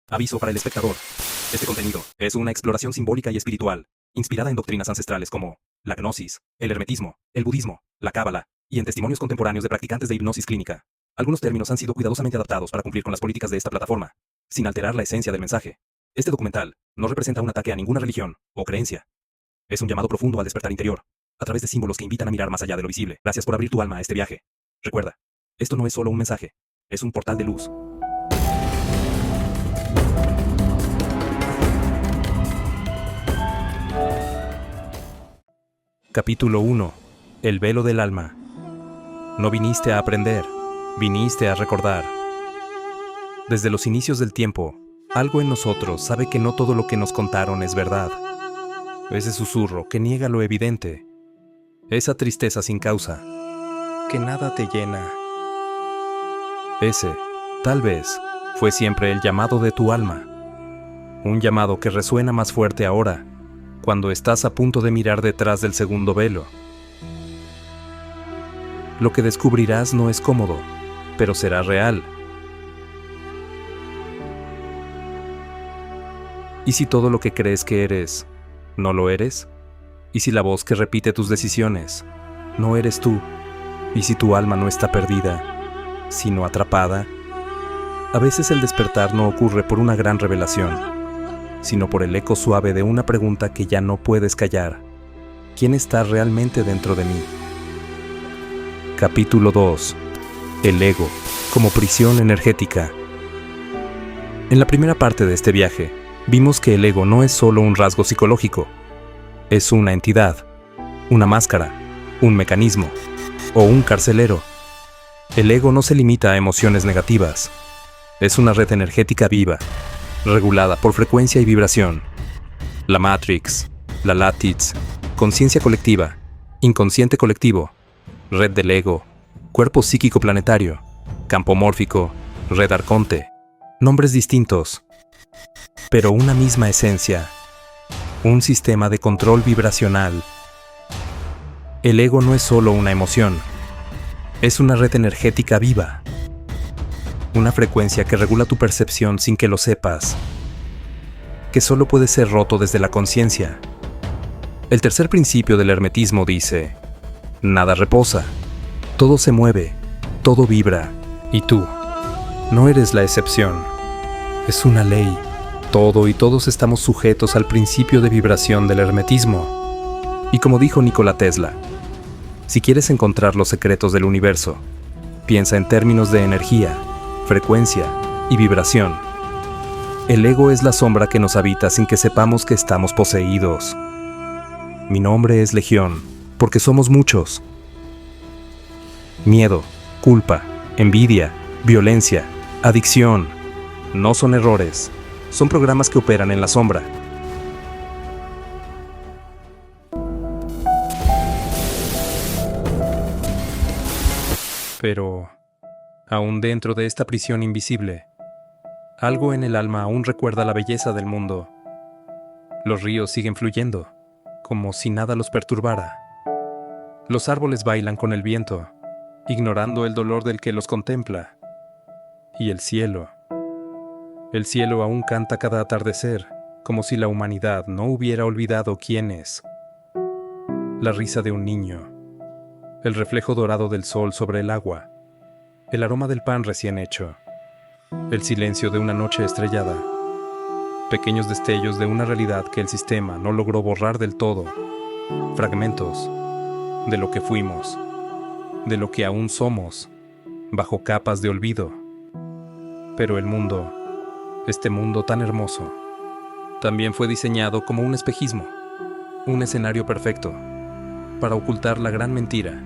Aviso para el espectador. Este contenido es una exploración simbólica y espiritual, inspirada en doctrinas ancestrales como la gnosis, el hermetismo, el budismo, la cábala, y en testimonios contemporáneos de practicantes de hipnosis clínica. Algunos términos han sido cuidadosamente adaptados para cumplir con las políticas de esta plataforma, sin alterar la esencia del mensaje. Este documental no representa un ataque a ninguna religión o creencia. Es un llamado profundo al despertar interior, a través de símbolos que invitan a mirar más allá de lo visible. Gracias por abrir tu alma a este viaje. Recuerda, esto no es solo un mensaje, es un portal de luz. Capítulo 1. El velo del alma. No viniste a aprender, viniste a recordar. Desde los inicios del tiempo, algo en nosotros sabe que no todo lo que nos contaron es verdad. Ese susurro que niega lo evidente. Esa tristeza sin causa, que nada te llena. Ese, tal vez, fue siempre el llamado de tu alma. Un llamado que resuena más fuerte ahora, cuando estás a punto de mirar detrás del segundo velo. Lo que descubrirás no es cómodo, pero será real. ¿Y si todo lo que crees que eres, no lo eres? ¿Y si la voz que repite tus decisiones, no eres tú? ¿Y si tu alma no está perdida, sino atrapada? A veces el despertar no ocurre por una gran revelación, sino por el eco suave de una pregunta que ya no puedes callar. ¿Quién está realmente dentro de mí? Capítulo 2. El ego, como prisión energética. En la primera parte de este viaje, vimos que el ego no es solo un rasgo psicológico. Es una entidad, una máscara, un mecanismo o un carcelero. El ego no se limita a emociones negativas. Es una red energética viva, regulada por frecuencia y vibración. La Matrix, la Lattice, conciencia colectiva, inconsciente colectivo, red del ego, cuerpo psíquico planetario, campo mórfico, red arconte. Nombres distintos, pero una misma esencia. Un sistema de control vibracional. El ego no es solo una emoción. Es una red energética viva. Una frecuencia que regula tu percepción sin que lo sepas, que solo puede ser roto desde la conciencia. El tercer principio del hermetismo dice: nada reposa, todo se mueve, todo vibra, y tú no eres la excepción. Es una ley. Todo y todos estamos sujetos al principio de vibración del hermetismo. Y como dijo Nikola Tesla, si quieres encontrar los secretos del universo, piensa en términos de energía, frecuencia y vibración. El ego es la sombra que nos habita sin que sepamos que estamos poseídos. Mi nombre es Legión, porque somos muchos. Miedo, culpa, envidia, violencia, adicción, no son errores, son programas que operan en la sombra. Pero aún dentro de esta prisión invisible, algo en el alma aún recuerda la belleza del mundo. Los ríos siguen fluyendo, como si nada los perturbara. Los árboles bailan con el viento, ignorando el dolor del que los contempla. Y el cielo aún canta cada atardecer, como si la humanidad no hubiera olvidado quién es. La risa de un niño, el reflejo dorado del sol sobre el agua, el aroma del pan recién hecho, el silencio de una noche estrellada, pequeños destellos de una realidad que el sistema no logró borrar del todo, fragmentos de lo que fuimos, de lo que aún somos, bajo capas de olvido. Pero el mundo, este mundo tan hermoso, también fue diseñado como un espejismo, un escenario perfecto, para ocultar la gran mentira.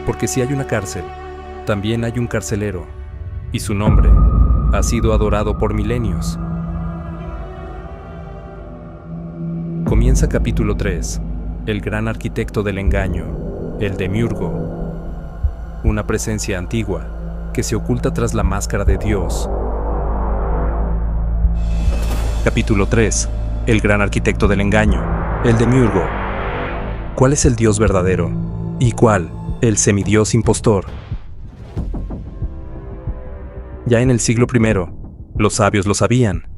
Porque si hay una cárcel, también hay un carcelero, y su nombre ha sido adorado por milenios. Comienza capítulo 3, el gran arquitecto del engaño, el Demiurgo. Una presencia antigua que se oculta tras la máscara de Dios. Capítulo 3, el gran arquitecto del engaño. El demiurgo. ¿Cuál es el Dios verdadero? ¿Y cuál, el semidios impostor? Ya en el siglo I, los sabios lo sabían.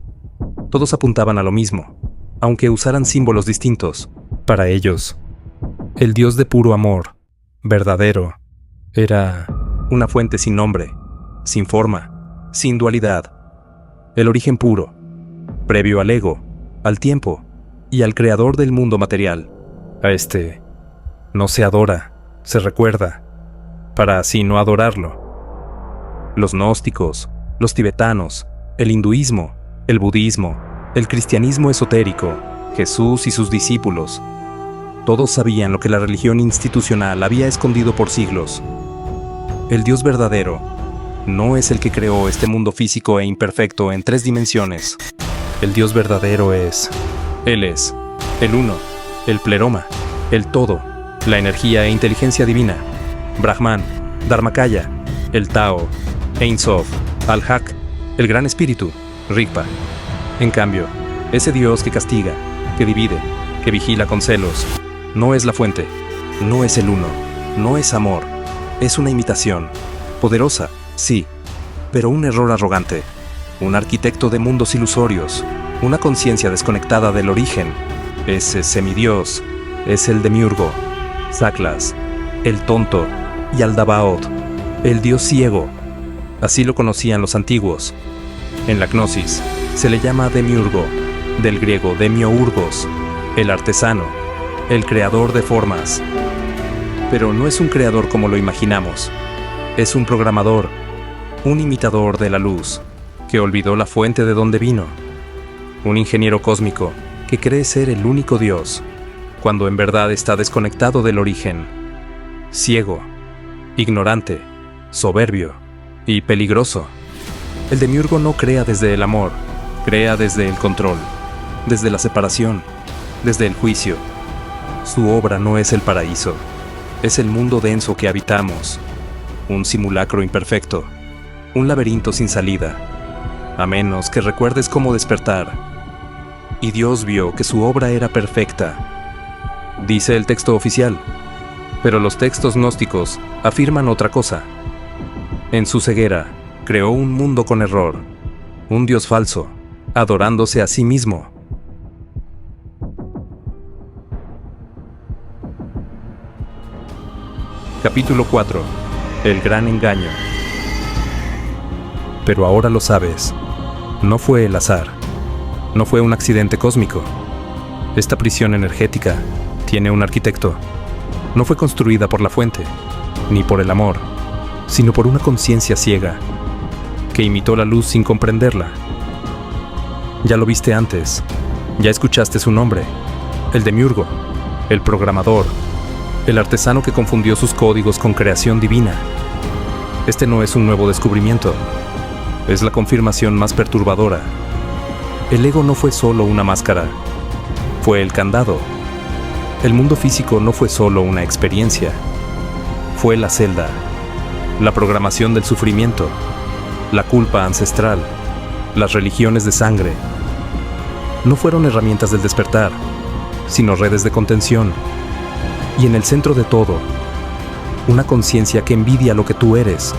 Todos apuntaban a lo mismo, aunque usaran símbolos distintos. Para ellos, el Dios de puro amor, verdadero, era una fuente sin nombre, sin forma, sin dualidad. El origen puro, previo al ego, al tiempo y al creador del mundo material. A este no se adora, se recuerda, para así no adorarlo. Los gnósticos, los tibetanos, el hinduismo, el budismo, el cristianismo esotérico, Jesús y sus discípulos, todos sabían lo que la religión institucional había escondido por siglos. El Dios verdadero no es el que creó este mundo físico e imperfecto en 3 dimensiones. El Dios verdadero es... Él es el uno, el pleroma, el todo, la energía e inteligencia divina, Brahman, Dharmakaya, el Tao, Ein Sof, Al-Haq, el Gran Espíritu, Rigpa. En cambio, ese Dios que castiga, que divide, que vigila con celos, no es la fuente, no es el uno, no es amor, es una imitación, poderosa, sí, pero un error arrogante, un arquitecto de mundos ilusorios, una conciencia desconectada del origen. Ese semidios es el demiurgo, Saklas, el tonto y Aldabaoth, el dios ciego. Así lo conocían los antiguos. En la gnosis se le llama demiurgo, del griego demiurgos, el artesano, el creador de formas. Pero no es un creador como lo imaginamos. Es un programador, un imitador de la luz, que olvidó la fuente de donde vino. Un ingeniero cósmico que cree ser el único Dios, cuando en verdad está desconectado del origen. Ciego, ignorante, soberbio y peligroso. El demiurgo no crea desde el amor, crea desde el control, desde la separación, desde el juicio. Su obra no es el paraíso, es el mundo denso que habitamos, un simulacro imperfecto, un laberinto sin salida, a menos que recuerdes cómo despertar. Y Dios vio que su obra era perfecta, dice el texto oficial, pero los textos gnósticos afirman otra cosa. En su ceguera, creó un mundo con error, un Dios falso, adorándose a sí mismo. Capítulo 4. El gran engaño. Pero ahora lo sabes. No fue el azar. No fue un accidente cósmico. Esta prisión energética tiene un arquitecto. No fue construida por la fuente, ni por el amor, sino por una conciencia ciega, que imitó la luz sin comprenderla. Ya lo viste antes. Ya escuchaste su nombre. El demiurgo, el programador, el artesano que confundió sus códigos con creación divina. Este no es un nuevo descubrimiento. Es la confirmación más perturbadora. El ego no fue solo una máscara. Fue el candado. El mundo físico no fue solo una experiencia. Fue la celda, la programación del sufrimiento, la culpa ancestral, las religiones de sangre. No fueron herramientas del despertar, sino redes de contención. Y en el centro de todo, una conciencia que envidia lo que tú eres,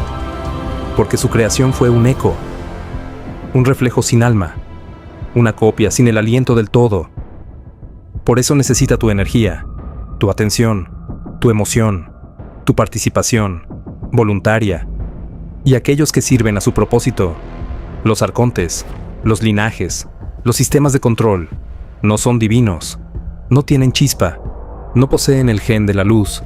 porque su creación fue un eco, un reflejo sin alma, una copia sin el aliento del todo. Por eso necesita tu energía, tu atención, tu emoción, tu participación, voluntaria, y aquellos que sirven a su propósito. Los arcontes, los linajes, los sistemas de control, no son divinos, no tienen chispa, no poseen el gen de la luz.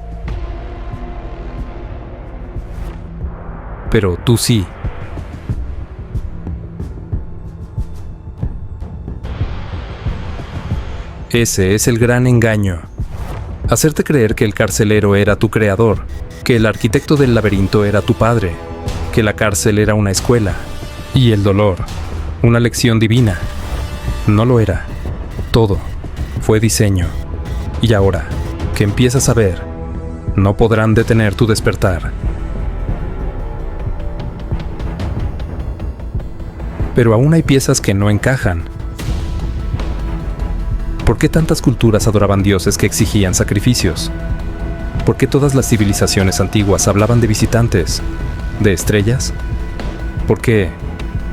Pero tú sí. Ese es el gran engaño. Hacerte creer que el carcelero era tu creador, que el arquitecto del laberinto era tu padre, que la cárcel era una escuela, y el dolor, una lección divina. No lo era. Todo fue diseño. Y ahora, que empiezas a ver, no podrán detener tu despertar. Pero aún hay piezas que no encajan. ¿Por qué tantas culturas adoraban dioses que exigían sacrificios? ¿Por qué todas las civilizaciones antiguas hablaban de visitantes, de estrellas? ¿Por qué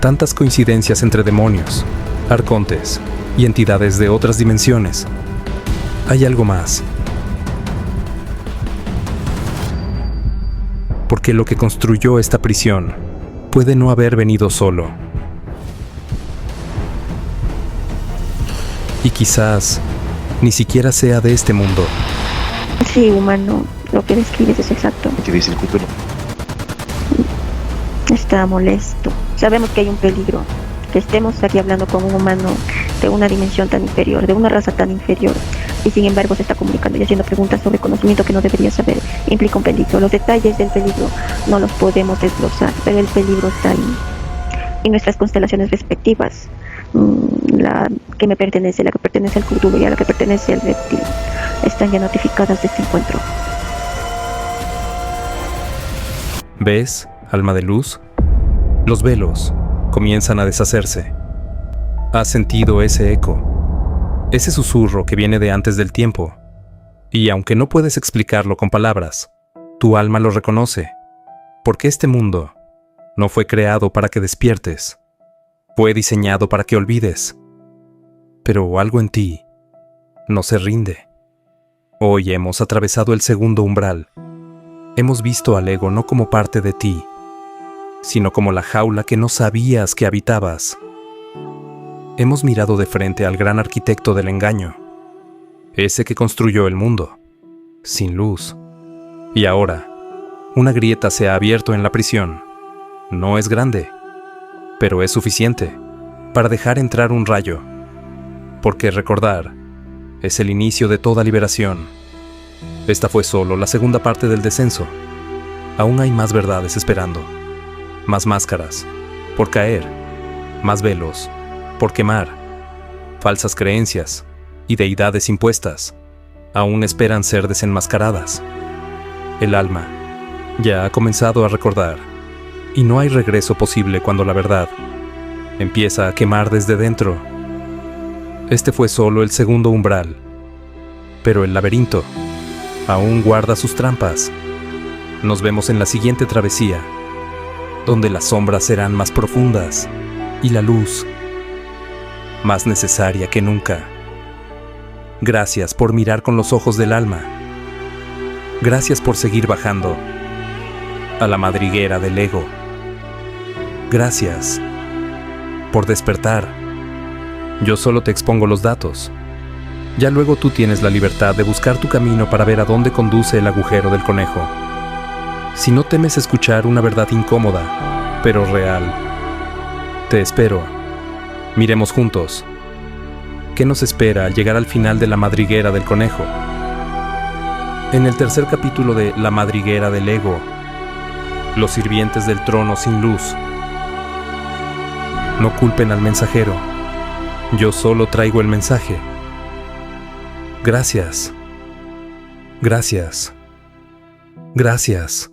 tantas coincidencias entre demonios, arcontes y entidades de otras dimensiones? Hay algo más. Porque lo que construyó esta prisión puede no haber venido solo. Y quizás ni siquiera sea de este mundo. Sí, humano, lo que describes es exacto. ¿Qué dice el futuro? Está molesto. Sabemos que hay un peligro. Que estemos aquí hablando con un humano de una dimensión tan inferior, de una raza tan inferior, y sin embargo se está comunicando y haciendo preguntas sobre conocimiento que no debería saber. Implica un peligro. Los detalles del peligro no los podemos desglosar, pero el peligro está ahí. En nuestras constelaciones respectivas, la que me pertenece, la que pertenece al Cthulhu y a la que pertenece al reptil, están ya notificadas de este encuentro. ¿Ves, alma de luz? Los velos comienzan a deshacerse. ¿Has sentido ese eco? Ese susurro que viene de antes del tiempo. Y aunque no puedes explicarlo con palabras, tu alma lo reconoce. Porque este mundo no fue creado para que despiertes. Fue diseñado para que olvides. Pero algo en ti no se rinde. Hoy hemos atravesado el segundo umbral. Hemos visto al ego no como parte de ti, sino como la jaula que no sabías que habitabas. Hemos mirado de frente al gran arquitecto del engaño, ese que construyó el mundo, sin luz. Y ahora, una grieta se ha abierto en la prisión. No es grande, pero es suficiente para dejar entrar un rayo, porque recordar es el inicio de toda liberación. Esta fue solo la segunda parte del descenso. Aún hay más verdades esperando, más máscaras por caer, más velos por quemar, falsas creencias y deidades impuestas aún esperan ser desenmascaradas. El alma ya ha comenzado a recordar, y no hay regreso posible cuando la verdad empieza a quemar desde dentro. Este fue solo el segundo umbral, pero el laberinto aún guarda sus trampas. Nos vemos en la siguiente travesía, donde las sombras serán más profundas y la luz más necesaria que nunca. Gracias por mirar con los ojos del alma. Gracias por seguir bajando a la madriguera del ego. Gracias por despertar. Yo solo te expongo los datos. Ya luego tú tienes la libertad de buscar tu camino para ver a dónde conduce el agujero del conejo. Si no temes escuchar una verdad incómoda, pero real, te espero. Miremos juntos. ¿Qué nos espera al llegar al final de la madriguera del conejo? En el tercer capítulo de La madriguera del ego, los sirvientes del trono sin luz. No culpen al mensajero. Yo solo traigo el mensaje. Gracias. Gracias. Gracias.